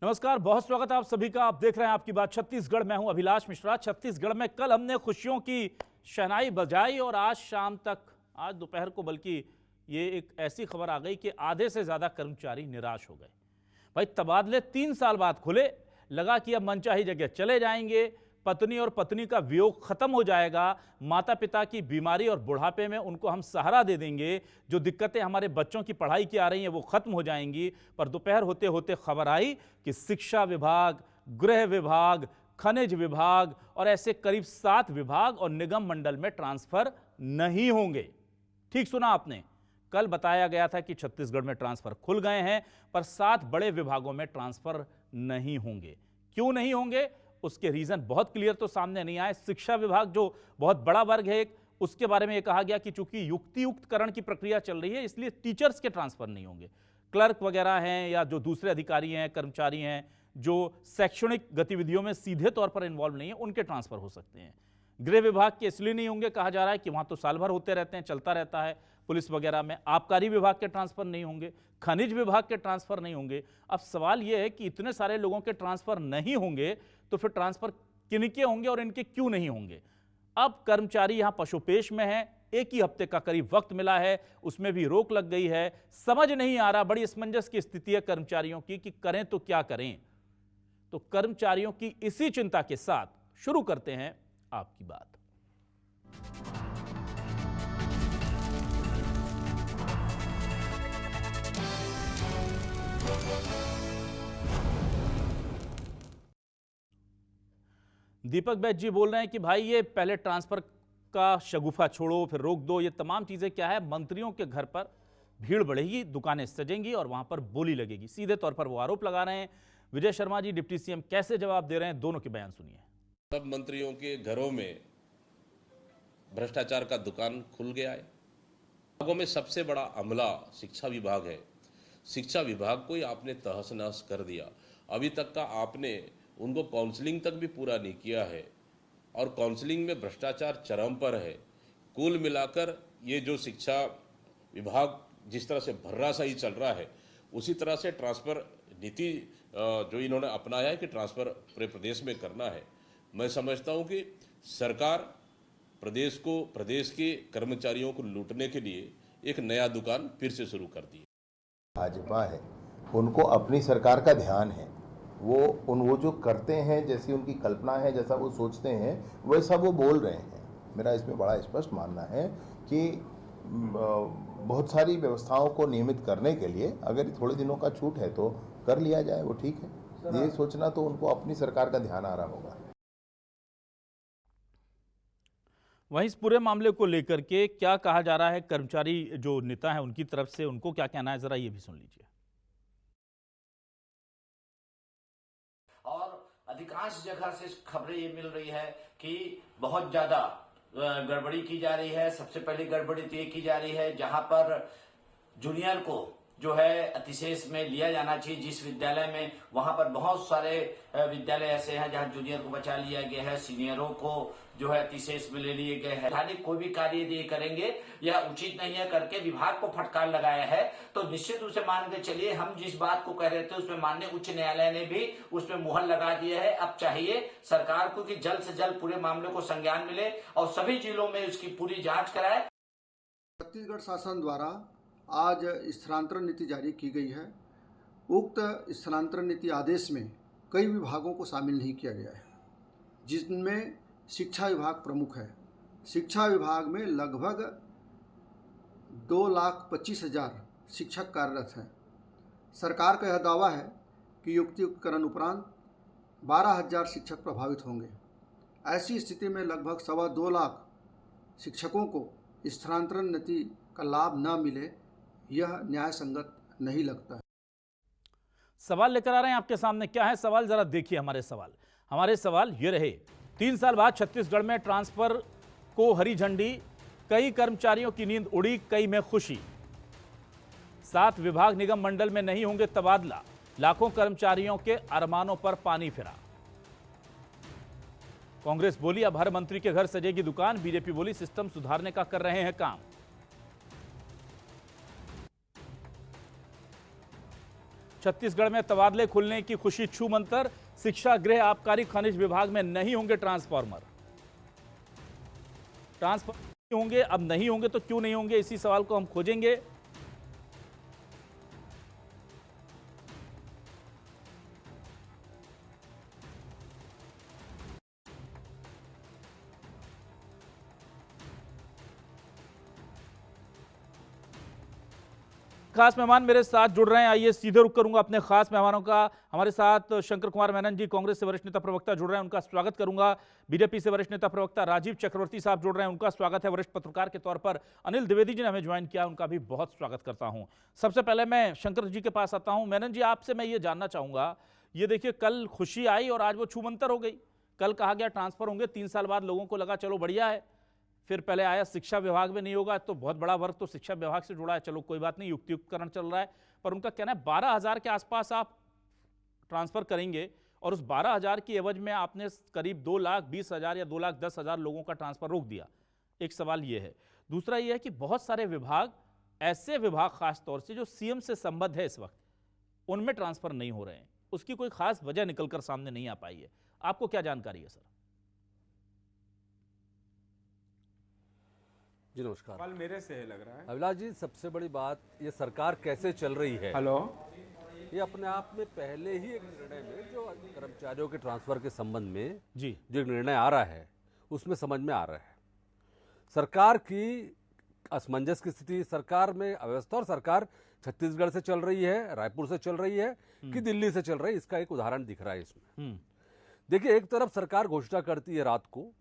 नमस्कार, बहुत स्वागत है आप सभी का। आप देख रहे हैं आपकी बात छत्तीसगढ़। मैं हूं अभिलाष मिश्रा। छत्तीसगढ़ में कल हमने खुशियों की शहनाई बजाई और आज शाम तक, आज दोपहर को बल्कि ये एक ऐसी खबर आ गई कि आधे से ज्यादा कर्मचारी निराश हो गए। भाई, तबादले 3 साल बाद खुले, लगा कि अब मनचाही जगह चले जाएंगे, पत्नी और पत्नी का वियोग खत्म हो जाएगा, माता पिता की बीमारी और बुढ़ापे में उनको हम सहारा दे देंगे, जो दिक्कतें हमारे बच्चों की पढ़ाई की आ रही हैं वो खत्म हो जाएंगी। पर दोपहर होते होते खबर आई कि शिक्षा विभाग, गृह विभाग, खनिज विभाग और ऐसे करीब 7 विभाग और निगम मंडल में ट्रांसफर नहीं होंगे। ठीक सुना आपने, कल बताया गया था कि छत्तीसगढ़ में ट्रांसफर खुल गए हैं, पर 7 बड़े विभागों में ट्रांसफर नहीं होंगे। क्यों नहीं होंगे, उसके रीजन बहुत क्लियर तो सामने नहीं आए। शिक्षा विभाग जो बहुत बड़ा वर्ग है एक, उसके बारे में यह कहा गया कि चूंकि युक्तियुक्तकरण की प्रक्रिया चल रही है इसलिए टीचर्स के ट्रांसफर नहीं होंगे। क्लर्क वगैरह हैं या जो दूसरे अधिकारी हैं, कर्मचारी हैं जो शैक्षणिक गतिविधियों में सीधे तौर पर इन्वॉल्व नहीं है, उनके ट्रांसफर हो सकते हैं। गृह विभाग के इसलिए नहीं होंगे, कहा जा रहा है कि वहां तो साल भर होते रहते हैं, चलता रहता है पुलिस वगैरह में। आबकारी विभाग के ट्रांसफर नहीं होंगे, खनिज विभाग के ट्रांसफर नहीं होंगे। अब सवाल यह है कि इतने सारे लोगों के ट्रांसफर नहीं होंगे तो फिर ट्रांसफर किनके होंगे और इनके क्यों नहीं होंगे। अब कर्मचारी यहां पशुपेश में है, एक ही हफ्ते का करीब वक्त मिला है, उसमें भी रोक लग गई है। समझ नहीं आ रहा, बड़ी असमंजस की स्थिति है कर्मचारियों की कि करें तो क्या करें। तो कर्मचारियों की इसी चिंता के साथ शुरू करते हैं आपकी बात। दीपक बैद जी बोल रहे हैं कि भाई ये पहले ट्रांसफर का शगुफा छोड़ो, फिर रोक दो, ये तमाम चीजें क्या है, मंत्रियों के घर पर भीड़ बढ़ेगी, दुकानें सजेंगी और वहां पर बोली लगेगी। सीधे तौर पर वो आरोप लगा रहे हैं। विजय शर्मा जी, डिप्टी सीएम, कैसे जवाब दे रहे हैं, दोनों के बयान सुनिए। सब मंत्रियों के घरों में भ्रष्टाचार का दुकान खुल गया है। विभागों में सबसे बड़ा अमला शिक्षा विभाग है। शिक्षा विभाग को ही आपने तहस नहस कर दिया। अभी तक का आपने उनको काउंसलिंग तक भी पूरा नहीं किया है और काउंसलिंग में भ्रष्टाचार चरम पर है। कुल मिलाकर ये जो शिक्षा विभाग जिस तरह से भर्रासाही चल रहा है, उसी तरह से ट्रांसफर नीति जो इन्होंने अपनाया है कि ट्रांसफर पूरे प्रदेश में करना है। मैं समझता हूँ कि सरकार प्रदेश के कर्मचारियों को लूटने के लिए एक नया दुकान फिर से शुरू कर दी। भाजपा है, उनको अपनी सरकार का ध्यान है। वो जो करते हैं, जैसी उनकी कल्पना है, जैसा वो सोचते हैं, वैसा वो बोल रहे हैं। मेरा इसमें बड़ा स्पष्ट मानना है कि बहुत सारी व्यवस्थाओं को नियमित करने के लिए अगर थोड़े दिनों का छूट है तो कर लिया जाए, वो ठीक है। ये सोचना तो उनको अपनी सरकार का ध्यान आ रहा होगा। वहीं इस पूरे मामले को लेकर के क्या कहा जा रहा है, कर्मचारी जो नेता है उनकी तरफ से, उनको क्या कहना है, जरा ये भी सुन लीजिए। और अधिकांश जगह से खबरें ये मिल रही है कि बहुत ज्यादा गड़बड़ी की जा रही है। सबसे पहले गड़बड़ी तो ये की जा रही है जहां पर जूनियर को जो है अतिशेष में लिया जाना चाहिए। जिस विद्यालय में, वहां पर बहुत सारे विद्यालय ऐसे हैं जहां जूनियर को बचा लिया गया है, सीनियरों को जो है अतिशेष में ले लिए गए हैं। कोई भी कार्य ये करेंगे या उचित नहीं है करके विभाग को फटकार लगाया है, तो निश्चित रूप से मान के चलिए हम जिस बात को कह रहे थे उसमें माननीय उच्च न्यायालय ने भी उसमें मुहर लगा दिया है। अब चाहिए सरकार को कि जल्द से जल्द पूरे मामले को संज्ञान मिले और सभी जिलों में उसकी पूरी जांच कराए। छत्तीसगढ़ शासन द्वारा आज स्थानांतरण नीति जारी की गई है। उक्त स्थानांतरण नीति आदेश में कई विभागों को शामिल नहीं किया गया है, जिनमें शिक्षा विभाग प्रमुख है। शिक्षा विभाग में लगभग 2,25,000 शिक्षक कार्यरत हैं। सरकार का यह दावा है कि युक्तियुक्तकरण उपरांत 12,000 शिक्षक प्रभावित होंगे। ऐसी स्थिति में लगभग 2.25 लाख शिक्षकों को स्थानांतरण नीति का लाभ न मिले, यह न्याय संगत नहीं लगता है। सवाल लेकर आ रहे हैं आपके सामने। क्या है सवाल, जरा देखिए हमारे सवाल ये रहे। 3 साल बाद छत्तीसगढ़ में ट्रांसफर को हरी झंडी, कई कर्मचारियों की नींद उड़ी, कई में खुशी। 7 विभाग निगम मंडल में नहीं होंगे तबादला, लाखों कर्मचारियों के अरमानों पर पानी फिरा। कांग्रेस बोली अब हर मंत्री के घर सजेगी दुकान, बीजेपी बोली सिस्टम सुधारने का कर रहे हैं काम। छत्तीसगढ़ में तबादले खुलने की खुशी छू मंतर। शिक्षा, गृह, आबकारी, खनिज विभाग में नहीं होंगे ट्रांसफर होंगे। अब नहीं होंगे तो क्यों नहीं होंगे, इसी सवाल को हम खोजेंगे। खास मेहमान मेरे साथ जुड़ रहे हैं, आइए सीधे रुक करूंगा अपने खास मेहमानों का। हमारे साथ शंकर कुमार मेनन जी, कांग्रेस से वरिष्ठ नेता प्रवक्ता जुड़ रहे हैं, उनका स्वागत करूंगा। बीजेपी से वरिष्ठ नेता प्रवक्ता राजीव चक्रवर्ती साहब जुड़ रहे हैं, उनका स्वागत है। वरिष्ठ पत्रकार के तौर पर अनिल द्विवेदी जी ने हमें ज्वाइन किया, उनका भी बहुत स्वागत करता हूं। सबसे पहले मैं शंकर जी के पास आता हूं। मेनन जी, आपसे मैं ये जानना चाहूंगा, ये देखिए कल खुशी आई और आज वो छूमंतर हो गई। कल कहा गया ट्रांसफर होंगे, 3 साल बाद लोगों को लगा चलो बढ़िया है। फिर पहले आया शिक्षा विभाग में नहीं होगा, तो बहुत बड़ा वर्ग तो शिक्षा विभाग से जुड़ा है, चलो कोई बात नहीं, युक्तियुक्तकरण चल रहा है। पर उनका कहना है 12,000 के आसपास आप ट्रांसफर करेंगे और उस 12,000 की एवज में आपने करीब 2,20,000 या 2,10,000 लोगों का ट्रांसफर रोक दिया। एक सवाल ये है। दूसरा ये है कि बहुत सारे विभाग, ऐसे विभाग खासतौर से जो सीएम से संबद्ध है इस वक्त, उनमें ट्रांसफर नहीं हो रहे हैं। उसकी कोई खास वजह निकलकर सामने नहीं आ पाई है। आपको क्या जानकारी है सर? जी नमस्कार। सवाल मेरे से है लग रहा है। अभिलाष जी, सबसे बड़ी बात ये सरकार कैसे चल रही है, हेलो, ये अपने आप में पहले ही एक निर्णय में जो कर्मचारियों के ट्रांसफर के संबंध में जी जो एक निर्णय आ रहा है उसमें समझ में आ रहा है सरकार की असमंजस की स्थिति, सरकार में अव्यवस्था। और सरकार छत्तीसगढ़ से चल रही है, रायपुर से चल रही है कि दिल्ली से चल रही है, इसका एक उदाहरण दिख रहा है इसमें। देखिए, एक तरफ सरकार घोषणा करती है रात को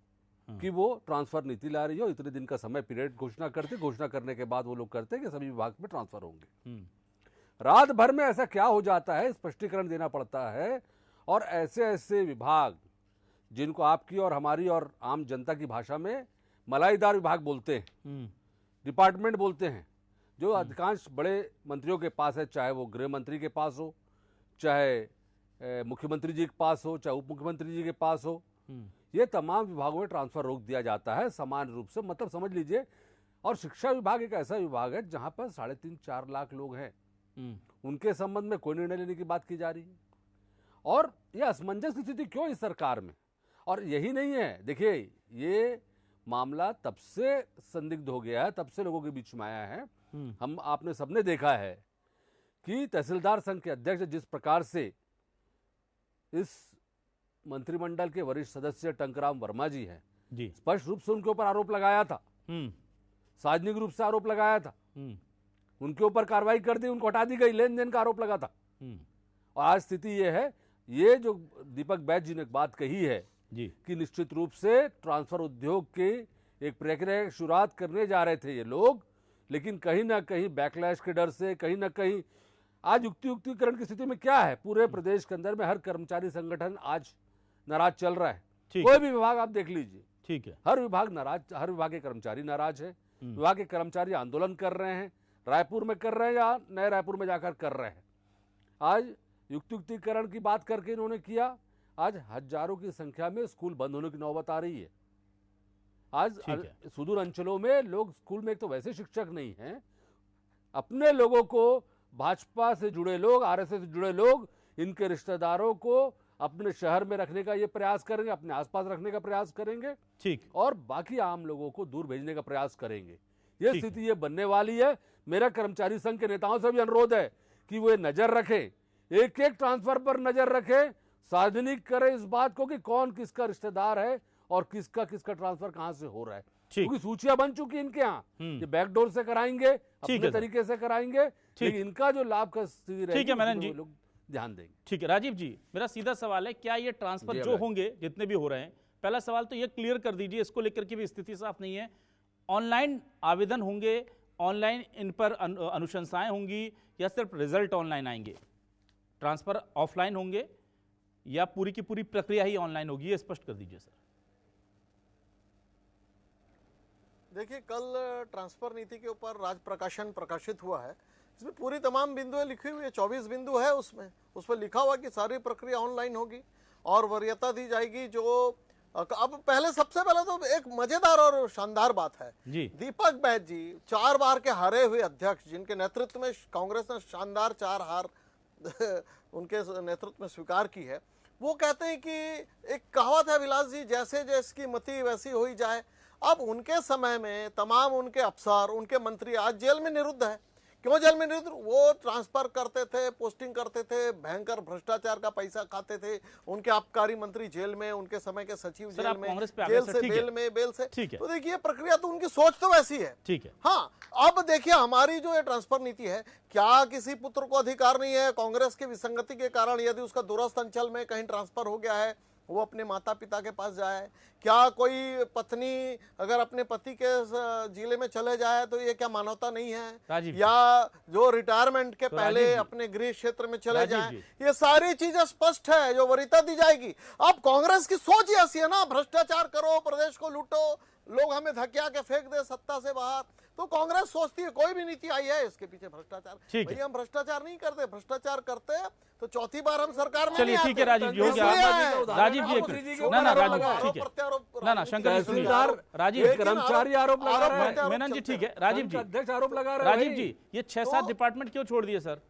कि वो ट्रांसफर नीति ला रही हो, इतने दिन का समय पीरियड घोषणा करते, घोषणा करने के बाद वो लोग करते हैं कि सभी विभाग में ट्रांसफर होंगे। रात भर में ऐसा क्या हो जाता है, स्पष्टीकरण देना पड़ता है। और ऐसे ऐसे विभाग जिनको आपकी और हमारी और आम जनता की भाषा में मलाईदार विभाग बोलते हैं, डिपार्टमेंट बोलते हैं, जो अधिकांश बड़े मंत्रियों के पास है, चाहे वो गृह मंत्री के पास हो, चाहे मुख्यमंत्री जी के पास हो, चाहे उप मुख्यमंत्री जी के पास हो, ये तमाम विभागों में ट्रांसफर रोक दिया जाता है समान रूप से। मतलब समझ लीजिए। और शिक्षा विभाग एक ऐसा विभाग है जहां पर 3.5-4 लाख लोग हैं, उनके संबंध में कोई निर्णय लेने की बात की जा रही है। और यह असमंजस की स्थिति क्यों इस सरकार में? और यही नहीं है, देखिए ये मामला तब से संदिग्ध हो गया है, तब से लोगों के बीच में आया है। हम आपने सबने देखा है कि तहसीलदार संघ के अध्यक्ष जिस प्रकार से इस मंत्रिमंडल के वरिष्ठ सदस्य टंकराम वर्मा जी हैं, जी स्पष्ट रूप से उनके ऊपर आरोप लगाया था, सार्वजनिक रूप से आरोप लगाया था, उनके ऊपर कार्रवाई कर दी, उनको हटा दी गई, लेन देन का आरोप लगा था। और आज स्थिति यह है, ये जो दीपक बैज जी ने बात कही है जी कि निश्चित रूप से ट्रांसफर उद्योग की एक प्रक्रिया की शुरुआत करने जा रहे थे ये लोग, लेकिन कहीं ना कहीं बैकलैश के डर से, कहीं ना कहीं आज युक्तियुक्तिकरण की स्थिति में क्या है, पूरे प्रदेश के अंदर में हर कर्मचारी संगठन आज नाराज चल रहा है। कोई भी विभाग आप देख लीजिए, ठीक है, हर विभाग नाराज, हर विभाग के कर्मचारी नाराज है, विभाग के कर्मचारी आंदोलन कर रहे हैं, रायपुर में कर रहे हैं या नए रायपुर में जाकर कर रहे हैं। आज युक्तियुक्तिकरण की बात करके इन्होंने किया, आज हजारों की संख्या में स्कूल बंद होने की नौबत आ रही है। आज सुदूर अंचलों में लोग स्कूल में एक तो वैसे शिक्षक नहीं हैं, अपने लोगों को, भाजपा से जुड़े लोग, आरएसएस से जुड़े लोग, इनके रिश्तेदारों को अपने शहर में रखने का ये प्रयास करेंगे, अपने आसपास रखने का प्रयास करेंगे, ठीक, और बाकी आम लोगों को दूर भेजने का प्रयास करेंगे। ये स्थिति ये बनने वाली है। मेरा कर्मचारी संघ के नेताओं से भी अनुरोध है कि वो नजर रखें, एक एक ट्रांसफर पर नजर रखें, सार्वजनिक करें इस बात को कि कौन किसका रिश्तेदार है और किसका किसका ट्रांसफर कहां से हो रहा है, क्योंकि सूचियां बन चुकी इनके यहाँ, ये बैकडोर से कराएंगे, अपने तरीके से कराएंगे, लेकिन इनका जो लाभ का स्थिति रहेगी, ठीक है मेनन जी, लोग ध्यान देंगे। ठीक है राजीव जी, मेरा सीधा सवाल है, क्या ये ट्रांसफर जो होंगे, जितने भी हो रहे हैं, पहला सवाल तो ये क्लियर कर दीजिए, इसको लेकर के भी स्थिति साफ नहीं है, ऑनलाइन आवेदन होंगे, ऑनलाइन इन पर अनुशंसाएं होंगी या सिर्फ रिजल्ट ऑनलाइन आएंगे? ट्रांसफर ऑफलाइन होंगे या पूरी की पूरी प्रक्रिया ही ऑनलाइन होगी, ये स्पष्ट कर दीजिए सर। देखिए, कल ट्रांसफर नीति के ऊपर राज प्रकाशन प्रकाशित हुआ है, इसमें पूरी तमाम बिंदुएं लिखी हुई है, 24 बिंदु है उसमें, उस पर लिखा हुआ कि सारी प्रक्रिया ऑनलाइन होगी और वरीयता दी जाएगी। जो अब पहले सबसे पहले तो एक मजेदार और शानदार बात है जी, दीपक बैज जी 4 बार के हारे हुए अध्यक्ष, जिनके नेतृत्व में कांग्रेस ने शानदार 4 हार उनके नेतृत्व में स्वीकार की है। वो कहते हैं कि एक कहावत है अभिलाष जी, जैसे जैसकी मति वैसी हो ही जाए। अब उनके समय में तमाम उनके अफसर, उनके मंत्री आज जेल में निरुद्ध है। क्यों जेल में निरुद्ध? वो ट्रांसफर करते थे, पोस्टिंग करते थे, भयंकर भ्रष्टाचार का पैसा खाते थे। उनके आबकारी मंत्री जेल में, उनके समय के सचिव सर, जेल आप में, कांग्रेस पे आ गए जेल सर, से ठीक है। बेल से। ठीक है। तो देखिए प्रक्रिया तो उनकी सोच तो वैसी है। ठीक है। हाँ, अब देखिए हमारी जो ये ट्रांसफर नीति है, क्या किसी पुत्र को अधिकार नहीं है कांग्रेस की विसंगति के कारण यदि उसका दूरस्थ अंचल में कहीं ट्रांसफर हो गया है वो अपने माता पिता के पास जाए? क्या कोई पत्नी अगर अपने पति के जिले में चले जाए तो ये क्या मानवता नहीं है? राजीव या जो रिटायरमेंट के तो पहले राजीव जी, अपने गृह क्षेत्र में चले राजीव जाएं, जी। ये सारी चीजें स्पष्ट है जो वरीयता दी जाएगी। अब कांग्रेस की सोच ही ऐसी है ना, भ्रष्टाचार करो, प्रदेश को लूटो, लोग हमें धकिया के फेंक दे सत्ता से बाहर। तो कांग्रेस सोचती है कोई भी नीति आई है इसके पीछे भ्रष्टाचार। ठीक है। भैया हम भ्रष्टाचार नहीं करते, भ्रष्टाचार करते तो चौथी बार हम सरकार में चलिए नहीं ठीक है आते। राजीव जी, हो इसलिए गया। आए। राजीव जी एक मोदी जी मिनट। के ना ना ऊपर राजीव आरोप जी ठीक है। प्रत्यारोप, ना ना शंकर जी सुनिए। तहसीलदार राजीव एक कर्मचारी आरोप लगा रहा है। मेनन जी ठीक है। राजीव जी, अध्यक्ष आरोप लगा रहे हैं राजीव भाई। जी, ये 6-7 डिपार्टमेंट क्यों छोड़ दिए सर?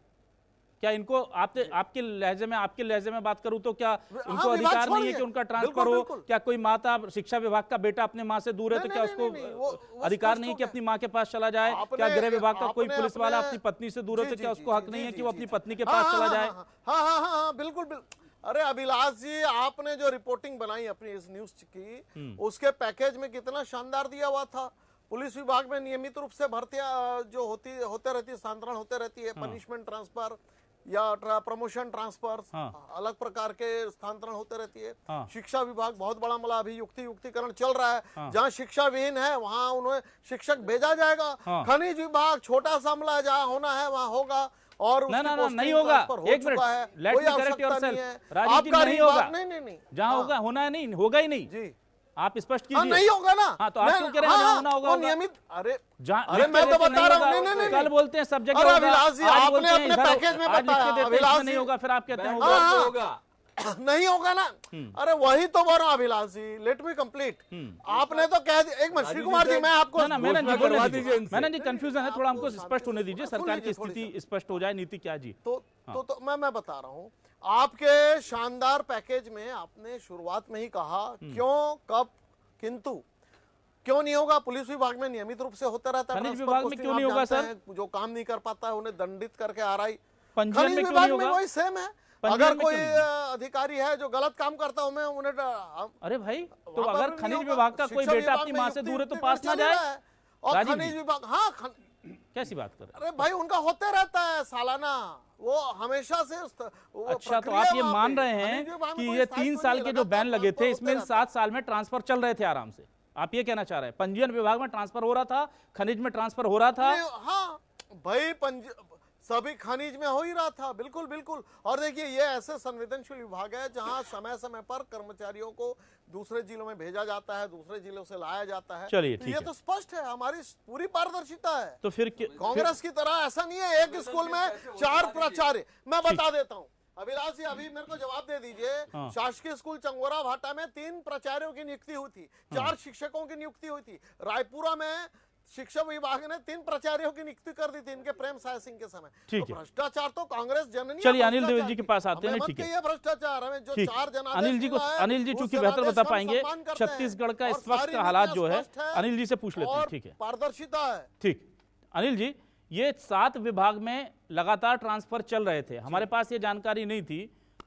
क्या इनको आपके लहजे में बात करूं तो क्या इनको विभाग अधिकार नहीं है छोड़िए। कि उनका ट्रांसफर बिल्कुल, हो? बिल्कुल। क्या कोई माता शिक्षा विभाग का बेटा अपने माँ से दूर है तो नहीं, क्या नहीं, उसको नहीं, वो अधिकार स्पष्ट नहीं हो कि गया। अपनी माँ के पास चला जाए? आपने- क्या गृह विभाग का कोई आपने पुलिस वाला अपने- अपनी पत्नी से दूर है तो जी, क्या जी, उसको जी, हक जी, नहीं है जी, कि वो जी, अपनी जी। पत्नी के पास चला जाए? हाँ, बिल्कुल। अरे अभिलाष जी, आपने जो रिपोर्टिंग बनाई अपनी इस न्यूज की, उसके पैकेज में कितना शानदार दिया हुआ था। पुलिस विभाग में नियमित रूप से भर्तियां जो होते रहती है, स्थानांतरण होते रहती है, पनिशमेंट ट्रांसफर या प्रमोशन ट्रांसफर, अलग प्रकार के स्थानांतरण होते रहती है। शिक्षा विभाग बहुत बड़ा मला अभी युक्तिकरण चल रहा है। जहाँ शिक्षा विहीन है वहाँ उन्हें शिक्षक भेजा जाएगा। खनिज विभाग छोटा सा अमला जहाँ होना है वहाँ होगा और ना उसकी ना पोस्टिंग नहीं होगा। ट्रांसफर हो एक चुका है, मिनट, लेट कोई मी करेक्ट आवश्यकता योरसेल्फ। नहीं है। राजीव जी आबकारी नहीं होगा। विभाग- नहीं जहाँ होगा होना है, नहीं होगा ही नहीं जी, आप स्पष्ट हाँ, कीजिए। नहीं होगा ना। हाँ तो आप क्यों कह रहे हैं जहाँ होना होगा? वो होगा। नियमित, अरे जहाँ मैं तो बता रहा हूँ, नहीं, कल बोलते हैं सब जगह अरे होगा, अभिलाष जी, आज आपने बोलते हैं अपने इधर पैकेज में आज लिख के बताया, देते हैं अभिलाष इसमें नहीं जी। होगा, फिर आप कहते हैं हाँ, होगा। हाँ। होगा। नहीं होगा ना। अरे वही तो बोल रहा हूँ अभिलाष जी, लेट मी कंप्लीट। आपने तो कह दिया। एक मिनट श्री कुमार जी, मैं आपको ना ना मैंने जी घोषणा बोलने करवा दीजिए। दीजिए इनसे। मैंने जी कंफ्यूजन है थोड़ा, हमको स्पष्ट होने दीजिए, सुन सरकार की लीजिए थोड़ी स्थिति स्पष्ट हो जाए, नीति क्या जी। तो मैं बता रहा हूँ, आपके शानदार पैकेज में आपने शुरुआत में ही कहा क्यों, कब, किंतु क्यों नहीं होगा? पुलिस विभाग में नियमित रूप से होता रहता है। खनिज ट्रांसफर विभाग में पोस्टिंग क्यों आप नहीं होगा जानते सर? हैं, जो काम नहीं कर पाता है उन्हें दंडित करके आ रहा है। पंजीयन खनिज में क्यों विभाग नहीं में होगा? वही सेम है। पंजीयन अगर में कोई क्यों नहीं? अधिकारी है जो गलत काम करता है मैं उन्हें अरे भाई तो वहाँ पर अगर भी नहीं खनिज होगा। विभाग का कोई शिक्षा बेटा विभाग अपनी में माँ से दूर है तो युक्तिकरण पास ना चल ही जाए? रहा है। और राजीव खनिज जी। विभाग, हाँ कैसी बात कर रहे हैं? अरे भाई उनका होते रहता है सालाना, वो हमेशा से वो अच्छा तो प्रक्रिया आप ये वहाँ मान पे। रहे खनिज हैं विभाग में कि कोई ये स्थायित्व 3 साल नहीं के जो लगातार बैन लगे थे ट्रांसफर इसमें होते 7 साल में ट्रांसफर चल रहे थे आराम से? आप ये कहना चाह रहे हैं पंजीयन विभाग में ट्रांसफर हो रहा था, खनिज में ट्रांसफर हो रहा था? हाँ भाई, सभी खनिज में हो ही रहा था। बिल्कुल बिल्कुल। और देखिए ये ऐसे संवेदनशील विभाग है जहां समय समय पर कर्मचारियों को दूसरे जिलों में भेजा जाता है, दूसरे जिलों से लाया जाता है। चलिए तो ठीक ये है। तो स्पष्ट है, हमारी पूरी पारदर्शिता है। तो फिर कांग्रेस की तरह ऐसा नहीं है एक स्कूल में 4 प्राचार्य। मैं बता देता हूँ अभिलाष जी, अभी मेरे को जवाब दे दीजिए। शासकीय स्कूल चंगोरा भाटा में 3 प्राचार्यों की नियुक्ति हुई थी, 4 शिक्षकों की नियुक्ति हुई थी। रायपुरा में शिक्षा विभाग ने 3 प्राचार्यों की नियुक्ति कर दी थी इनके प्रेम साय सिंह के समय। ठीक तो है। भ्रष्टाचार तो कांग्रेस जननी है। चलिए अनिल भ्रष्टाचार देव जी के पास आते हैं। हमें ठीक मत है, कहिए भ्रष्टाचार, हमें जो ठीक। 4 जनादेश अनिल जी को, मिला है, अनिल जी उस चूंकि बेहतर जनादेश बता का हम पाएंगे, सम्मान करते हैं। छत्तीसगढ़ का और इस वक्त सारी का हालात नीतियां जो है, स्पष्ट है अनिल जी से पूछ लेते हैं। और ठीक है, पारदर्शिता है। ठीक। अनिल जी, ये 7 विभाग में लगातार ट्रांसफर चल रहे थे, हमारे पास ये जानकारी नहीं थी।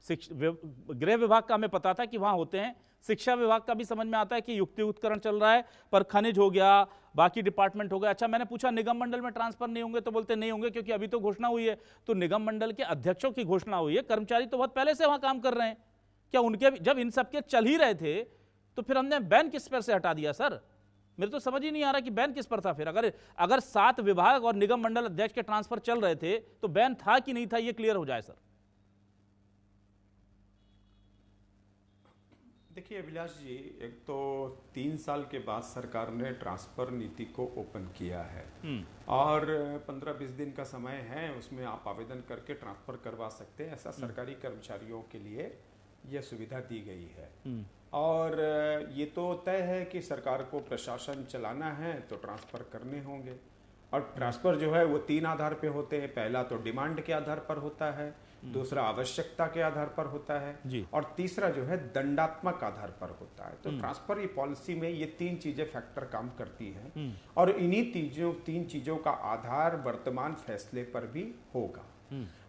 गृह विभाग का हमें पता था कि वहां होते हैं, शिक्षा विभाग का भी समझ में आता है कि युक्तियुक्तकरण चल रहा है, पर खनिज हो गया, बाकी डिपार्टमेंट हो गया। अच्छा मैंने पूछा निगम मंडल में ट्रांसफर नहीं होंगे, तो बोलते नहीं होंगे क्योंकि अभी तो घोषणा हुई है। तो निगम मंडल के अध्यक्षों की घोषणा हुई है, कर्मचारी तो बहुत पहले से वहां काम कर रहे हैं। क्या उनके जब इन सबके चल ही रहे थे तो फिर हमने बैन किस पर से हटा दिया सर? मेरे तो समझ ही नहीं आ रहा कि बैन किस पर था फिर। अगर 7 विभाग और निगम मंडल अध्यक्ष के ट्रांसफर चल रहे थे तो बैन था कि नहीं था, ये क्लियर हो जाए सर। देखिए अभिलाष जी, एक तो 3 साल के बाद सरकार ने ट्रांसफर नीति को ओपन किया है और 15-20 दिन का समय है, उसमें आप आवेदन करके ट्रांसफर करवा सकते हैं। ऐसा सरकारी कर्मचारियों के लिए यह सुविधा दी गई है। और ये तो तय है कि सरकार को प्रशासन चलाना है तो ट्रांसफर करने होंगे। और ट्रांसफर जो है वो 3 आधार पे होते हैं। पहला तो डिमांड के आधार पर होता है, दूसरा आवश्यकता के आधार पर होता है जी। और तीसरा जो है दंडात्मक आधार पर होता है। तो ट्रांसफर ये पॉलिसी में ये 3 चीजें फैक्टर काम करती हैं और इन्हीं 3 चीजों का आधार वर्तमान फैसले पर भी होगा।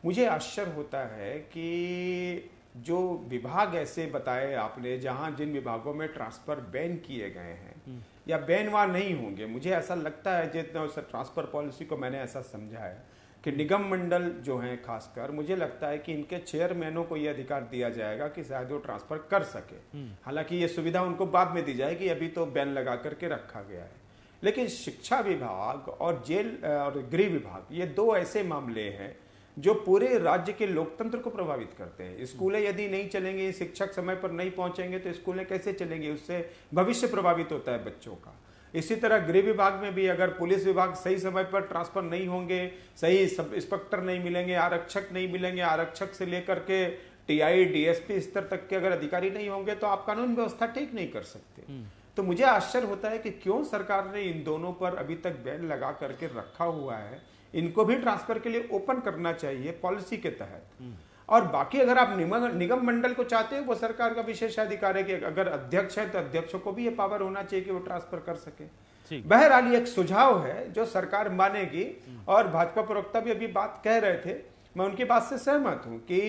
मुझे आश्चर्य होता है कि जो विभाग ऐसे बताए आपने जहां जिन विभागों में ट्रांसफर बैन किए गए हैं या बैन वहां नहीं होंगे, मुझे ऐसा लगता है जितना उस ट्रांसफर पॉलिसी को मैंने ऐसा समझा है कि निगम मंडल जो हैं खासकर, मुझे लगता है कि इनके चेयरमैनों को यह अधिकार दिया जाएगा कि शायद वो ट्रांसफर कर सके। हालांकि ये सुविधा उनको बाद में दी जाएगी, अभी तो बैन लगा करके रखा गया है। लेकिन शिक्षा विभाग और जेल और गृह विभाग, ये 2 ऐसे मामले हैं जो पूरे राज्य के लोकतंत्र को प्रभावित करते हैं। स्कूलें यदि नहीं चलेंगे, शिक्षक समय पर नहीं पहुंचेंगे तो स्कूलें कैसे चलेंगी? उससे भविष्य प्रभावित होता है बच्चों का। इसी तरह गृह विभाग में भी अगर पुलिस विभाग सही समय पर ट्रांसफर नहीं होंगे, सही सब इंस्पेक्टर नहीं मिलेंगे, आरक्षक नहीं मिलेंगे, आरक्षक से लेकर के टीआई डीएसपी स्तर तक के अगर अधिकारी नहीं होंगे तो आप कानून व्यवस्था ठीक नहीं कर सकते। तो मुझे आश्चर्य होता है कि क्यों सरकार ने इन दोनों पर अभी तक बैन लगा करके रखा हुआ है। इनको भी ट्रांसफर के लिए ओपन करना चाहिए पॉलिसी के तहत। और बाकी अगर आप निगम मंडल को चाहते हैं, वो सरकार का विशेषाधिकार है कि अगर अध्यक्ष है तो अध्यक्षों को भी ये पावर होना चाहिए कि वो ट्रांसफर कर सके। बहरहाल ये एक सुझाव है जो सरकार मानेगी और भाजपा प्रवक्ता भी अभी बात कह रहे थे, मैं उनकी बात से सहमत हूं कि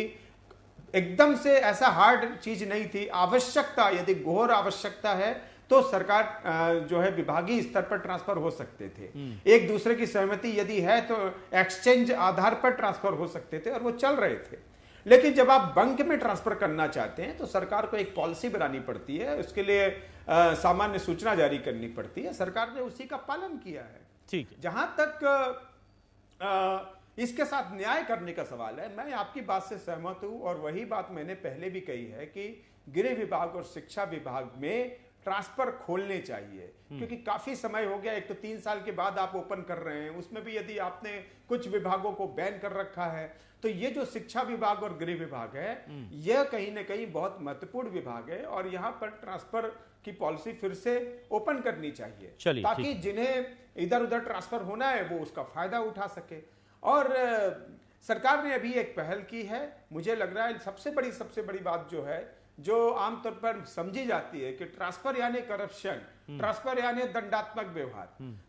एकदम से ऐसा हार्ड चीज नहीं थी। आवश्यकता, यदि घोर आवश्यकता है तो सरकार जो है विभागीय स्तर पर ट्रांसफर हो सकते थे। एक दूसरे की सहमति यदि है तो एक्सचेंज आधार पर ट्रांसफर हो सकते थे और वो चल रहे थे। लेकिन जब आप बंक में ट्रांसफर करना चाहते हैं तो सरकार को एक पॉलिसी बनानी पड़ती है, उसके लिए सामान्य सूचना जारी करनी पड़ती है। सरकार ने उसी का पालन किया है। ठीक है। जहां तक इसके साथ न्याय करने का सवाल है, मैं आपकी बात से सहमत हूं और वही बात मैंने पहले भी कही है कि गृह विभाग और शिक्षा विभाग में ट्रांसफर खोलने चाहिए, क्योंकि काफी समय हो गया। एक तो 3 साल के बाद आप ओपन कर रहे हैं, उसमें भी यदि आपने कुछ विभागों को बैन कर रखा है तो ये जो शिक्षा विभाग और गृह विभाग है, यह कहीं ना कहीं बहुत महत्वपूर्ण विभाग है और यहाँ पर ट्रांसफर की पॉलिसी फिर से ओपन करनी चाहिए ताकि जिन्हें इधर उधर ट्रांसफर होना है वो उसका फायदा उठा सके। और सरकार ने अभी एक पहल की है, मुझे लग रहा है सबसे बड़ी बात जो है, जो आमतौर पर समझी जाती है कि ट्रांसफर यानी करप्शन, ट्रांसफर यानी दंडात्मक व्यवहार,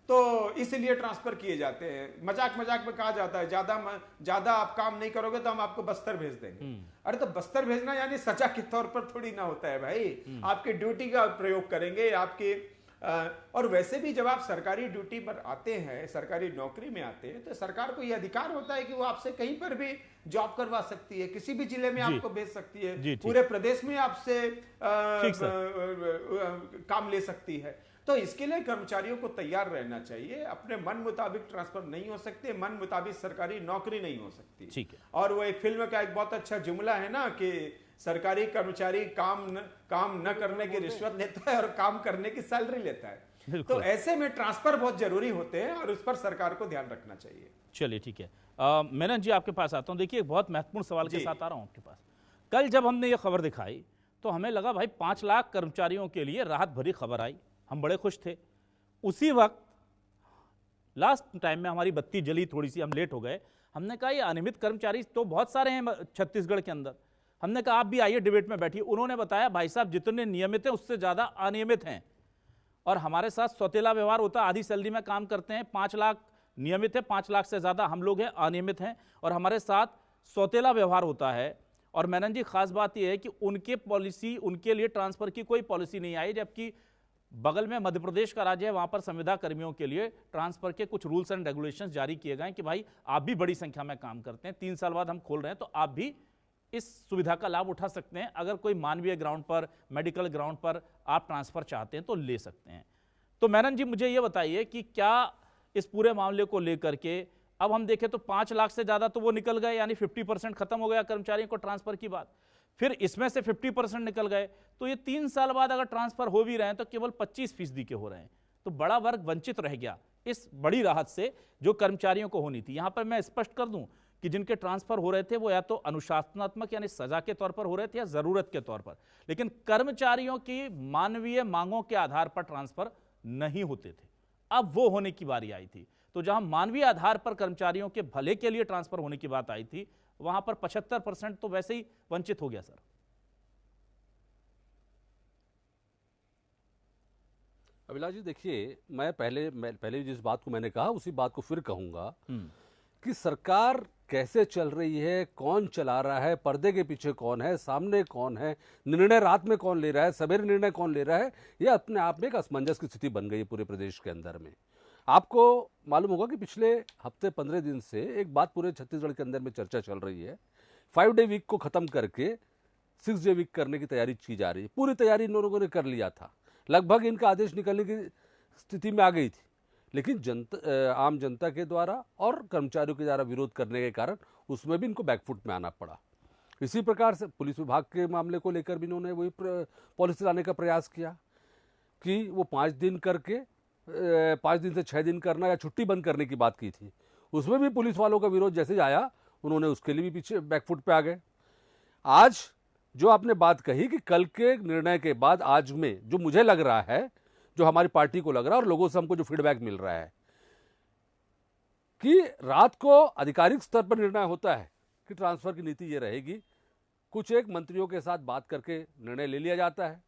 तो इसलिए ट्रांसफर किए जाते हैं। मजाक मजाक में कहा जाता है ज्यादा आप काम नहीं करोगे तो हम आपको बस्तर भेज देंगे। अरे तो बस्तर भेजना यानी सजा के तौर पर थोड़ी ना होता है भाई, आपकी ड्यूटी का प्रयोग करेंगे आपकी। और वैसे भी जब आप सरकारी ड्यूटी पर आते हैं, सरकारी नौकरी में आते हैं, तो सरकार को यह अधिकार होता है कि वो आपसे कहीं पर भी जॉब करवा सकती है, किसी भी जिले में आपको भेज सकती है, पूरे प्रदेश में आपसे काम ले सकती है। तो इसके लिए कर्मचारियों को तैयार रहना चाहिए। अपने मन मुताबिक ट्रांसफर नहीं हो सकते, मन मुताबिक सरकारी नौकरी नहीं हो सकती। ठीक है। और वो एक फिल्म का एक बहुत अच्छा जुमला है ना कि सरकारी कर्मचारी काम न करने की रिश्वत लेता है और काम करने की सैलरी लेता है। तो ऐसे में ट्रांसफर बहुत जरूरी होते हैं और उस पर सरकार को ध्यान रखना चाहिए। चलिए ठीक है। मेनन जी आपके पास आता हूं। देखिए एक बहुत महत्वपूर्ण सवाल के साथ आ रहा हूं आपके पास। कल जब हमने ये खबर दिखाई तो हमें लगा भाई 5 लाख कर्मचारियों के लिए राहत भरी खबर आई, हम बड़े खुश थे। उसी वक्त लास्ट टाइम में हमारी बत्ती जली, थोड़ी सी हम लेट हो गए। हमने कहा ये अनियमित कर्मचारी तो बहुत सारे हैं छत्तीसगढ़ के अंदर। हमने कहा आप भी आइए डिबेट में बैठिए। उन्होंने बताया भाई साहब जितने नियमित हैं उससे ज़्यादा अनियमित हैं और हमारे साथ सौतेला व्यवहार होता है। आधी सैलरी में काम करते हैं, 5 लाख नियमित है, 5 लाख से ज़्यादा हम लोग हैं अनियमित हैं और हमारे साथ सौतेला व्यवहार होता है। और मेनन जी खास बात यह है कि उनके पॉलिसी, उनके लिए ट्रांसफर की कोई पॉलिसी नहीं आई, जबकि बगल में मध्य प्रदेश का राज्य है, वहां पर संविदा कर्मियों के लिए ट्रांसफर के कुछ रूल्स एंड रेगुलेशंस जारी किए गए कि भाई आप भी बड़ी संख्या में काम करते हैं, 3 साल बाद हम खोल रहे हैं तो आप भी इस सुविधा का लाभ उठा सकते हैं। अगर कोई मानवीय ग्राउंड पर, मेडिकल ग्राउंड पर आप ट्रांसफर चाहते हैं तो ले सकते हैं। तो मेनन जी मुझे ये बताइए कि क्या इस पूरे मामले को लेकर के अब हम देखें तो 5 लाख से ज्यादा तो वो निकल गए, यानी 50% खत्म हो गया कर्मचारियों को ट्रांसफर की बात। फिर इसमें से 50% निकल गए तो ये 3 साल बाद अगर ट्रांसफर हो भी रहे हैं तो केवल 25% के हो रहे हैं। तो बड़ा वर्ग वंचित रह गया इस बड़ी राहत से जो कर्मचारियों को होनी थी। यहां पर मैं स्पष्ट कर दूं कि जिनके ट्रांसफर हो रहे थे वो या तो अनुशासनात्मक यानी सजा के तौर पर हो रहे थे या जरूरत के तौर पर, लेकिन कर्मचारियों की मानवीय मांगों के आधार पर ट्रांसफर नहीं होते थे। अब वो होने की बारी आई थी। तो जहां मानवीय आधार पर कर्मचारियों के भले के लिए ट्रांसफर होने की बात आई थी, वहां पर 75% तो वैसे ही वंचित हो गया सर। अभिलाष जी देखिए, मैं पहले जिस बात को मैंने कहा उसी बात को फिर कहूंगा कि सरकार कैसे चल रही है, कौन चला रहा है, पर्दे के पीछे कौन है, सामने कौन है, निर्णय रात में कौन ले रहा है, सवेरे निर्णय कौन ले रहा है, यह अपने आप में एक असमंजस की स्थिति बन गई है पूरे प्रदेश के अंदर में। आपको मालूम होगा कि पिछले हफ्ते 15 दिन से एक बात पूरे छत्तीसगढ़ के अंदर में चर्चा चल रही है, 5 डे वीक को खत्म करके 6 डे वीक करने की तैयारी की जा रही है। पूरी तैयारी इन लोगों ने कर लिया था, लगभग इनका आदेश निकलने की स्थिति में आ गई थी, लेकिन आम जनता के द्वारा और कर्मचारियों के द्वारा विरोध करने के कारण उसमें भी इनको बैकफुट में आना पड़ा। इसी प्रकार से पुलिस विभाग के मामले को लेकर भी इन्होंने वही पॉलिसी लाने का प्रयास किया कि वो 5 दिन करके 5 दिन से 6 दिन करना या छुट्टी बंद करने की बात की थी। उसमें भी पुलिस वालों का विरोध जैसे आया, उन्होंने उसके लिए भी पीछे बैकफुट पे आ गए। आज जो आपने बात कही कि कल के निर्णय के बाद आज में जो मुझे लग रहा है, जो हमारी पार्टी को लग रहा है और लोगों से हमको जो फीडबैक मिल रहा है कि रात को आधिकारिक स्तर पर निर्णय होता है कि ट्रांसफर की नीति ये रहेगी, कुछ एक मंत्रियों के साथ बात करके निर्णय ले लिया जाता है।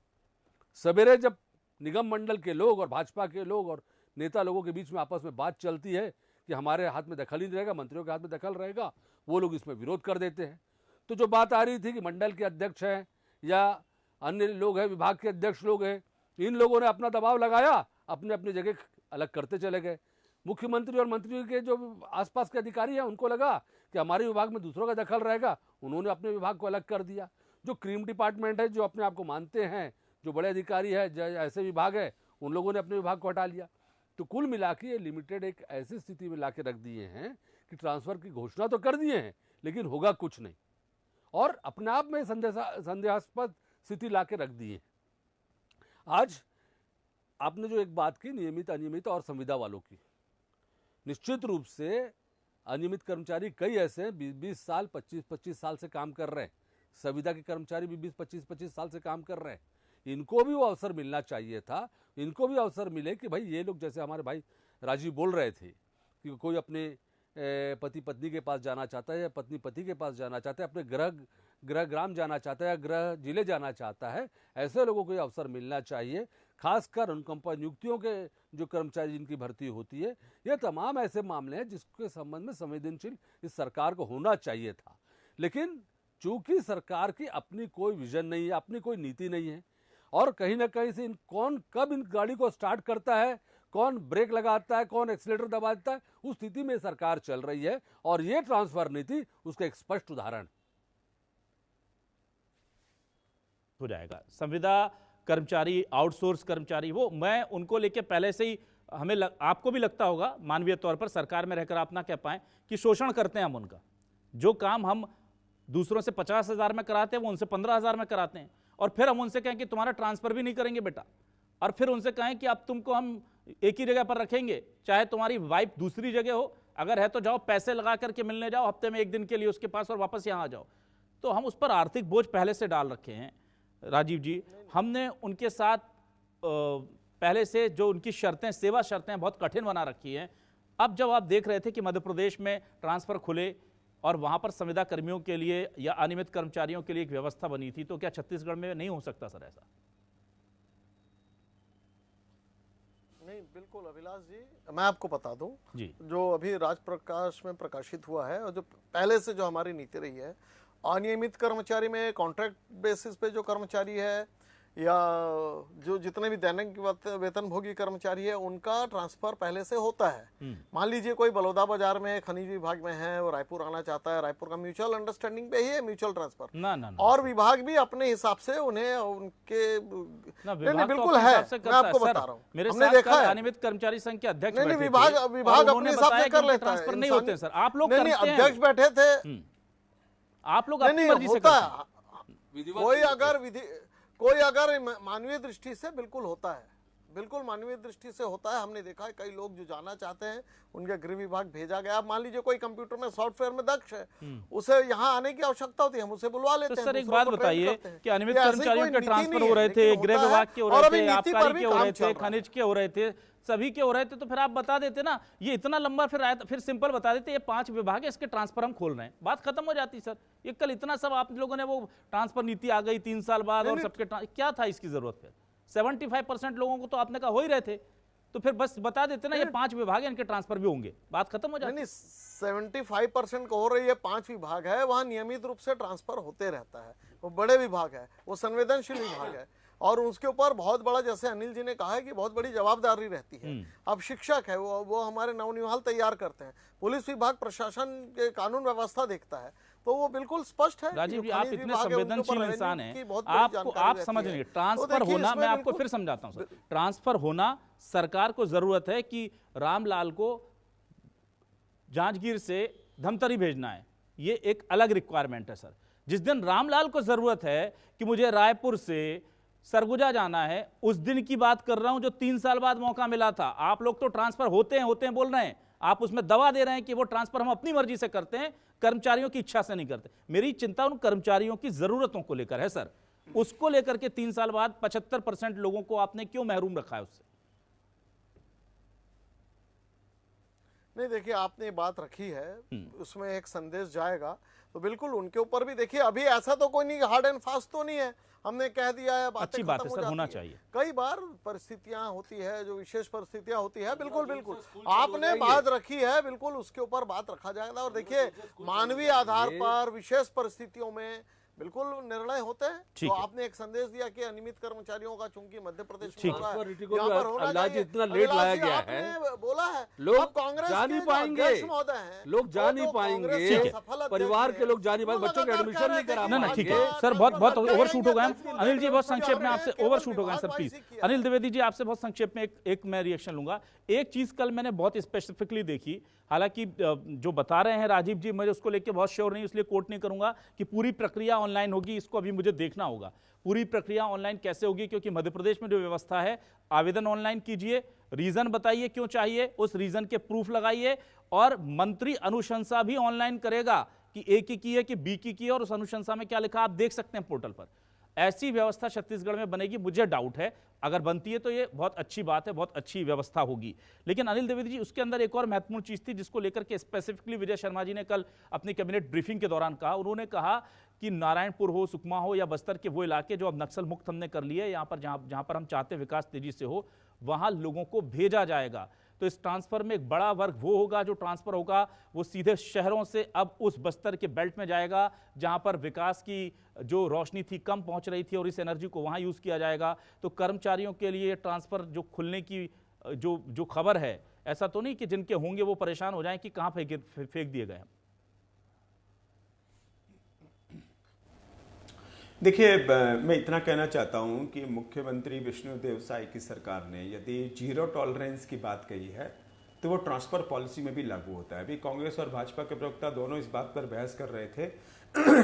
सवेरे जब निगम मंडल के लोग और भाजपा के लोग और नेता लोगों के बीच में आपस में बात चलती है कि हमारे हाथ में दखल ही नहीं रहेगा, मंत्रियों के हाथ में दखल रहेगा, वो लोग इसमें विरोध कर देते हैं। तो जो बात आ रही थी कि मंडल के अध्यक्ष हैं या अन्य लोग हैं, विभाग के अध्यक्ष लोग हैं, इन लोगों ने अपना दबाव लगाया, अपने अपनी जगह अलग करते चले गए। मुख्यमंत्री और मंत्री के जो आसपास के अधिकारी हैं उनको लगा कि हमारे विभाग में दूसरों का दखल रहेगा, उन्होंने अपने विभाग को अलग कर दिया। जो क्रीम डिपार्टमेंट है, जो अपने आप को मानते हैं, जो बड़े अधिकारी है, ऐसे विभाग है, उन लोगों ने अपने विभाग को हटा लिया। तो कुल मिला के ये लिमिटेड एक ऐसी स्थिति में ला के रख दिए हैं कि ट्रांसफर की घोषणा तो कर दिए हैं लेकिन होगा कुछ नहीं, और अपने आप में संदेहास्पद स्थिति ला के रख दी है। आज आपने जो एक बात की नियमित अनियमित और संविदा वालों की, निश्चित रूप से अनियमित कर्मचारी कई ऐसे हैं 20-20 साल 25-25 साल से काम कर रहे हैं, संविदा के कर्मचारी भी 20-25 साल से काम कर रहे हैं। इनको भी वो अवसर मिलना चाहिए था, इनको भी अवसर मिले कि भाई ये लोग, जैसे हमारे भाई राजीव बोल रहे थे कि कोई अपने पति पत्नी के पास जाना चाहता है या पत्नी पति के पास जाना चाहता है, अपने गृह ग्राम जाना चाहता है या गृह जिले जाना चाहता है, ऐसे लोगों को अवसर मिलना चाहिए। खासकर उन कंपनी नियुक्तियों के जो कर्मचारी जिनकी भर्ती होती है, ये तमाम ऐसे मामले हैं जिसके संबंध में संवेदनशील इस सरकार को होना चाहिए था। लेकिन चूंकि सरकार की अपनी कोई विजन नहीं है, अपनी कोई नीति नहीं है, और कहीं ना कहीं से कौन कब इन गाड़ी को स्टार्ट करता है, कौन ब्रेक लगाता है, कौन एक्सीलेटर दबाता है, उस स्थिति में सरकार चल रही है। और ये ट्रांसफर नीति उसका एक स्पष्ट उदाहरण हो जाएगा। संविदा कर्मचारी, आउटसोर्स कर्मचारी, वो मैं उनको लेके पहले से ही आपको भी लगता होगा मानवीय तौर पर, सरकार में रहकर आप ना कह पाएं कि शोषण करते हैं हम उनका। जो काम हम दूसरों से 50,000 में कराते हैं वो उनसे 15,000 में कराते हैं, और फिर हम उनसे कहें कि तुम्हारा ट्रांसफर भी नहीं करेंगे बेटा, और फिर उनसे कहें कि अब तुमको हम एक ही जगह पर रखेंगे, चाहे तुम्हारी वाइफ दूसरी जगह हो, अगर है तो जाओ पैसे लगा करके मिलने जाओ हफ्ते में 1 दिन के लिए उसके पास और वापस यहाँ आ जाओ। तो हम उस पर आर्थिक बोझ पहले से डाल रखे हैं। राजीव जी, हमने उनके साथ पहले से जो उनकी शर्तें, सेवा शर्तें बहुत कठिन बना रखी हैं। अब जब आप देख रहे थे कि मध्य प्रदेश में ट्रांसफर खुले और वहां पर संविदा कर्मियों के लिए या अनियमित कर्मचारियों के लिए एक व्यवस्था बनी थी, तो क्या छत्तीसगढ़ में नहीं हो सकता सर ऐसा? नहीं, बिल्कुल अभिलाष जी, मैं आपको बता दूं जी, जो अभी राजप्रकाश में प्रकाशित हुआ है और जो पहले से जो हमारी नीति रही है, अनियमित कर्मचारी में कॉन्ट्रैक्ट बेसिस पे जो कर्मचारी है या जो जितने भी दैनिक वेतनभोगी कर्मचारी है, उनका ट्रांसफर पहले से होता है। मान लीजिए कोई बलौदा बाजार में खनिज विभाग में है, वो रायपुर आना चाहता है, रायपुर का म्यूचुअल अंडरस्टैंडिंग पे ही है म्यूचुअल ट्रांसफर ना। और विभाग भी अपने हिसाब से उन्हें उनके नहीं, बिल्कुल है, मैं आपको बता रहा हूँ, हमने देखा है। अनियमित कर्मचारी संघ के अध्यक्ष नहीं, विभाग अपने हिसाब से कर लेता है, नहीं होते सर, आप लोग अध्यक्ष बैठे थे, आप लोग अपनी मर्जी से करते हैं। कोई अगर मानवीय दृष्टि से बिल्कुल होता है, बिल्कुल मानवीय दृष्टि से होता है। हमने देखा है कई लोग जो जाना चाहते हैं उनके गृह विभाग भेजा गया। अब मान लीजिए कोई कंप्यूटर में सॉफ्टवेयर में दक्ष है, उसे यहाँ आने की आवश्यकता होती है, हम उसे बुलवा लेते तो हैं। सर एक दूसरों बात को ट्रेन बताइए करते हैं। कि अनियमित ये ऐसी कर्मचारियों कोई के नीति ट्रांसफर नहीं हो है, रहे थे, लेकिन गृह होता विभाग है, के हो और रहे अभी थे, नीति पर आबकारी भी के हो काम रहे चल थे, रहा है। खनिज के हो रहे थे, सभी के हो रहे थे, तो फिर आप बता देते ना, ये इतना लंबा फिर आया, फिर सिंपल बता देते ये 5 विभाग है, इसके ट्रांसफर हम खोल रहे हैं, बात खत्म हो जाती सर। ये कल इतना सब आप लोगों ने वो ट्रांसफर नीति आ गई 3 साल बाद और सबके क्या था इसकी जरूरत फिर? 75% लोगों को तो आपने कहा हो ही रहे थे, तो फिर बस बता देते ना ये 5 विभाग है, इनके ट्रांसफर भी होंगे, बात खत्म हो जाती। नहीं 75% को हो रही है, 5 विभाग है, वहाँ नियमित रूप से ट्रांसफर होते रहता है। वो बड़े विभाग है, वो संवेदनशील विभाग है, और उसके ऊपर बहुत बड़ा, जैसे अनिल जी ने कहा है कि बहुत बड़ी जवाबदारी रहती है। अब शिक्षक है वो हमारे नवनिहाल तैयार करते हैं, पुलिस विभाग प्रशासन के कानून व्यवस्था देखता है, तो वो बिल्कुल स्पष्ट है। राजीव जी, जो आप खनिज इतने विभाग है, उनके ऊपर संवेदनशील रेवेन्यू इंसान की हैं, बहुत बड़ी आपको जानकारी आप रहती समझ है। नहीं, तो ट्रांसफर देखिए, होना, इसमें मैं आपको बिल्कुल- फिर समझाता हूं सर, ट्रांसफर होना सरकार को जरूरत है कि रामलाल को जांजगीर से धमतरी भेजना है, ये एक अलग रिक्वायरमेंट है सर। जिस दिन रामलाल को जरूरत है कि मुझे रायपुर से सरगुजा जाना है, उस दिन की बात कर रहा हूं जो 3 साल बाद मौका मिला था। आप लोग तो ट्रांसफर होते हैं बोल रहे हैं, आप उसमें दवा दे रहे हैं कि वो ट्रांसफर हम अपनी मर्जी से करते हैं, कर्मचारियों की इच्छा से नहीं करते। मेरी चिंता उन कर्मचारियों की जरूरतों को लेकर है सर, उसको लेकर के 3 साल बाद 75% लोगों को आपने क्यों महरूम रखा है उससे? नहीं देखिए, आपने बात रखी है, उसमें एक संदेश जाएगा, तो बिल्कुल उनके ऊपर भी देखिए, अभी ऐसा तो कोई नहीं, हार्ड एंड फास्ट तो नहीं है, हमने कह दिया है, बातें अच्छी बात खत्म है हो सर, जाती होना है। चाहिए। कई बार परिस्थितियां होती है, जो विशेष परिस्थितियां होती है, बिल्कुल बिल्कुल आपने बात रखी है, बिल्कुल उसके ऊपर बात रखा जाएगा। और देखिए, मानवीय आधार पर विशेष परिस्थितियों में बिल्कुल निर्णय होते हैं। ठीक तो है। आपने एक संदेश दिया कि अनियमित कर्मचारियों का चूंकि मध्य प्रदेश ठीक में है। हो रहा है, ट्रांसफर नीति को यहाँ भी पर होना अभिलाष जी चाहिए। इतना लेट अभिलाष लाया जी, गया आपने है, बोला है, लोग अब कांग्रेस जा के नहीं जो पाएंगे, अध्यक्ष महोदय हैं, लोग जा वो नहीं जो पाएंगे, कांग्रेस ठीक के है। सफल अध्यक्ष परिवार के हैं, लोग जा नहीं वो पाएंगे, बच्चों के लगातार एडमिशन कह नहीं रहे करा थे कि ना ठीक है भाजपा सर, बहुत ओवरशूट हो गए हम। ट्रांसफर अनिल जी बहुत संक्षेप में आपसे केवल ओवरशूट हो गए सर, विभागवार प्लीज। ही किया। अनिल द्विवेदी जी, आपसे बहुत संक्षेप में एक मैं रिएक्शन लूंगा। एक चीज कल मैंने बहुत स्पेसिफिकली देखी, हालांकि जो बता रहे हैं राजीव जी, मुझे उसको लेकर बहुत श्योर नहीं, इसलिए कोट नहीं करूंगा कि पूरी प्रक्रिया ऑनलाइन होगी, इसको अभी मुझे देखना होगा पूरी प्रक्रिया ऑनलाइन कैसे होगी, क्योंकि मध्य प्रदेश में जो व्यवस्था है, आवेदन ऑनलाइन कीजिए, रीजन बताइए क्यों चाहिए, उस रीजन के प्रूफ लगाइए, और मंत्री अनुशंसा भी ऑनलाइन करेगा कि ए की है कि बी की है, और उस अनुशंसा में क्या लिखा आप देख सकते हैं पोर्टल पर। ऐसी व्यवस्था छत्तीसगढ़ में बनेगी, मुझे डाउट है, अगर बनती है तो ये बहुत अच्छी बात है, बहुत अच्छी व्यवस्था होगी। लेकिन अनिल द्विवेदी जी, उसके अंदर एक और महत्वपूर्ण चीज थी जिसको लेकर के स्पेसिफिकली विजय शर्मा जी ने कल अपनी कैबिनेट ब्रीफिंग के दौरान कहा। उन्होंने कहा कि नारायणपुर हो, सुकमा हो या बस्तर के वो इलाके जो अब नक्सल मुक्त हमने कर लिए, यहाँ पर जहाँ पर हम चाहते हैं विकास तेजी से हो, वहाँ लोगों को भेजा जाएगा। तो इस ट्रांसफर में एक बड़ा वर्ग वो होगा जो ट्रांसफर होगा, वो सीधे शहरों से अब उस बस्तर के बेल्ट में जाएगा जहां पर विकास की जो रोशनी थी कम पहुंच रही थी, और इस एनर्जी को वहां यूज किया जाएगा। तो कर्मचारियों के लिए ट्रांसफर जो खुलने की जो खबर है, ऐसा तो नहीं कि जिनके होंगे वो परेशान हो जाएं कि कहां फेंक दिए गए। देखिए, मैं इतना कहना चाहता हूं कि मुख्यमंत्री विष्णुदेव साय की सरकार ने यदि जीरो टॉलरेंस की बात कही है तो वो ट्रांसफर पॉलिसी में भी लागू होता है। अभी कांग्रेस और भाजपा के प्रवक्ता दोनों इस बात पर बहस कर रहे थे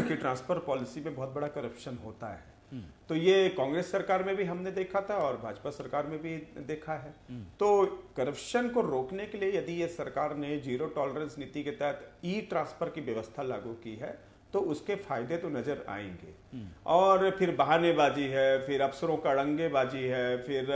कि ट्रांसफर पॉलिसी में बहुत बड़ा करप्शन होता है। तो ये कांग्रेस सरकार में भी हमने देखा था और भाजपा सरकार में भी देखा है। तो करप्शन को रोकने के लिए यदि ये सरकार ने जीरो टॉलरेंस नीति के तहत ई ट्रांसफर की व्यवस्था लागू की है तो उसके फायदे तो नजर आएंगे। और फिर बहानेबाजी है, फिर अफसरों का अड़ंगेबाजी है, फिर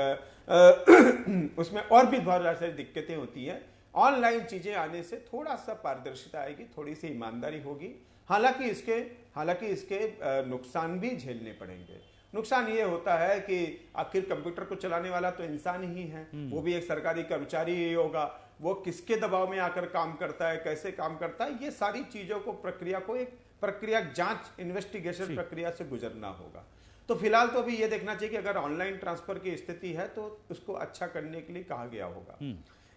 उसमें और भी बहुत सारी दिक्कतें होती हैं। ऑनलाइन चीजें आने से थोड़ा सा पारदर्शिता आएगी, थोड़ी सी ईमानदारी होगी। हालांकि इसके नुकसान भी झेलने पड़ेंगे। नुकसान ये होता है कि आखिर कंप्यूटर को चलाने वाला तो इंसान ही है, वो भी एक सरकारी कर्मचारी ही होगा। वो किसके दबाव में आकर काम करता है, कैसे काम करता है, ये सारी चीजों को प्रक्रिया जांच इन्वेस्टिगेशन प्रक्रिया से गुजरना होगा। तो फिलहाल तो अभी ये देखना चाहिए कि अगर ऑनलाइन ट्रांसफर की स्थिति है तो उसको अच्छा करने के लिए कहा गया होगा।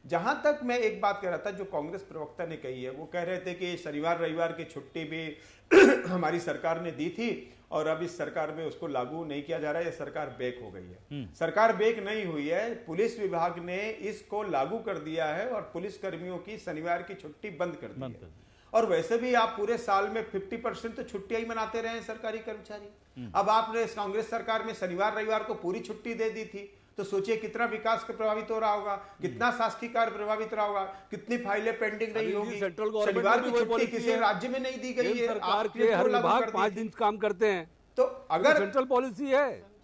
जहां तक मैं एक बात कह रहा था, जो कांग्रेस प्रवक्ता ने कही है, वो कह रहे थे कि शनिवार रविवार की छुट्टी भी हमारी सरकार ने दी थी और अब इस सरकार में उसको लागू नहीं किया जा रहा है, ये सरकार बैक हो गई है। सरकार बैक नहीं हुई है, पुलिस विभाग ने इसको लागू कर दिया है और पुलिस कर्मियों की शनिवार की छुट्टी बंद कर दी है। और वैसे भी आप पूरे साल में 50% तो छुट्टियां ही मनाते रहे हैं सरकारी कर्मचारी। अब आपने कांग्रेस सरकार में शनिवार रविवार को पूरी छुट्टी दे दी थी, तो सोचिए कितना विकास प्रभावित हो रहा होगा, कितना शासकीय कार्य प्रभावित रहा होगा, कितनी फाइलें पेंडिंग रही होगी। सेंट्रल गवर्नमेंट शनिवार की की छुट्टी पॉलिसी किसी है, राज्य में नहीं दी गई है, सरकार आपने के हर तो लागू विभाग कर दी 5 थी। दिन काम करते हैं, तो अगर सेंट्रल पॉलिसी है,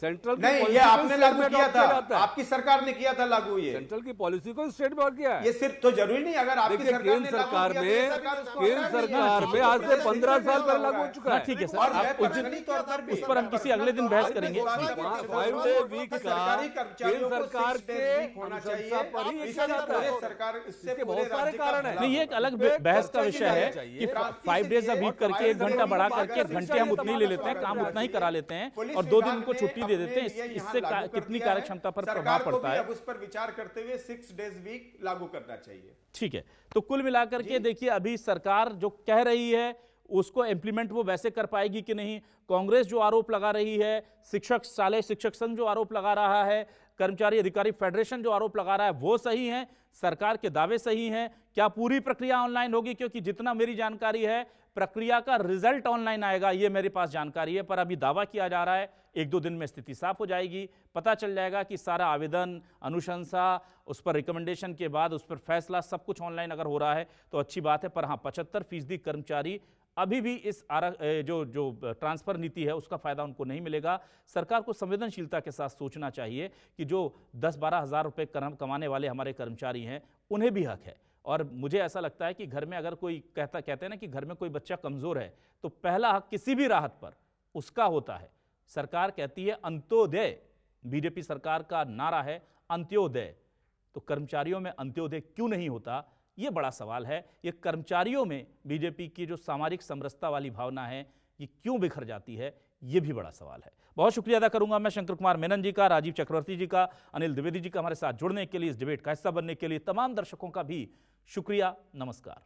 सेंट्रल की नहीं, पॉलिसी ये को आपने स्टेट लागू में किया अडॉप्ट था, जाता है। आपकी सरकार ने किया था लागू। ये सेंट्रल की पॉलिसी को स्टेट में और किया है। ये सिर्फ तो जरूरी नहीं, अगर आपकी देखिए, सरकार ने केंद्र लागू सरकार किया तो में ये सरकार उसको केंद्र हटा देगी। सरकार में आज से 15 साल पहले लागू हो चुका हाँ, है। ठीक है सर, और आप मैं उस दिन पर्सनली तौर पर भी- उस पर हम किसी अगले दिन बहस करेंगे। 5 डे वीक का सरकारी कर्मचारियों केंद्र को सरकार 6 के days week होना चाहिए। अनुशंसा पर ही ये किया जाता है। सरकार इससे इसके पूरे बहुत सारे राज्य का कारण हैं। भला नहीं, ये एक अलग पे बहस का चर्चा की विषय जानी है चाहिए। कि क्रांति 5 डेज से वीक करके 1 घंटा बढ़ा करके घंटे हम उतने ही ले लेते हैं, शिक्षा काम उतना ही करा लेते हैं पुलिस और 2 दिन विभाग उनको ने छुट्टी दे देते हैं। अपने लिए इससे यहाँ लागू कर कितनी दिया है। कार्यक्षमता पर सरकार प्रभाव को पड़ता भी है। अब उस पर विचार करते हुए 6 days वीक लागू करना चाहिए। ठीक है, तो कुल मिलाकर के देखिए अभी सरकार जो कह रही है उसको इम्प्लीमेंट वो वैसे कर पाएगी कि नहीं। कांग्रेस जो आरोप लगा रही है, शिक्षक शालेय शिक्षक संघ जो आरोप लगा रहा है, कर्मचारी अधिकारी फेडरेशन जो आरोप लगा रहा है, वो सही है, सरकार के दावे सही हैं। क्या पूरी प्रक्रिया ऑनलाइन होगी? क्योंकि जितना मेरी जानकारी है प्रक्रिया का रिजल्ट ऑनलाइन आएगा, ये मेरे पास जानकारी है, पर अभी दावा किया जा रहा है 1-2 दिन में स्थिति साफ हो जाएगी, पता चल जाएगा कि सारा आवेदन, अनुशंसा, उस पर रिकमेंडेशन के बाद उस पर फैसला सब कुछ ऑनलाइन अगर हो रहा है तो अच्छी बात है। पर हाँ, 75% कर्मचारी अभी भी इस जो ट्रांसफर नीति है उसका फायदा उनको नहीं मिलेगा। सरकार को संवेदनशीलता के साथ सोचना चाहिए कि जो 10-12 हज़ार रुपये कमाने वाले हमारे कर्मचारी हैं उन्हें भी हक है। और मुझे ऐसा लगता है कि घर में अगर कोई कहते हैं ना कि घर में कोई बच्चा कमज़ोर है तो पहला हक किसी भी राहत पर उसका होता है। सरकार कहती है अंत्योदय, बीजेपी सरकार का नारा है अंत्योदय, तो कर्मचारियों में अंत्योदय क्यों नहीं होता, ये बड़ा सवाल है। ये कर्मचारियों में बीजेपी की जो सामाजिक समरसता वाली भावना है ये क्यों बिखर जाती है, ये भी बड़ा सवाल है। बहुत शुक्रिया अदा करूंगा मैं शंकर कुमार मेनन जी का, राजीव चक्रवर्ती जी का, अनिल द्विवेदी जी का हमारे साथ जुड़ने के लिए, इस डिबेट का हिस्सा बनने के लिए। तमाम दर्शकों का भी शुक्रिया। नमस्कार।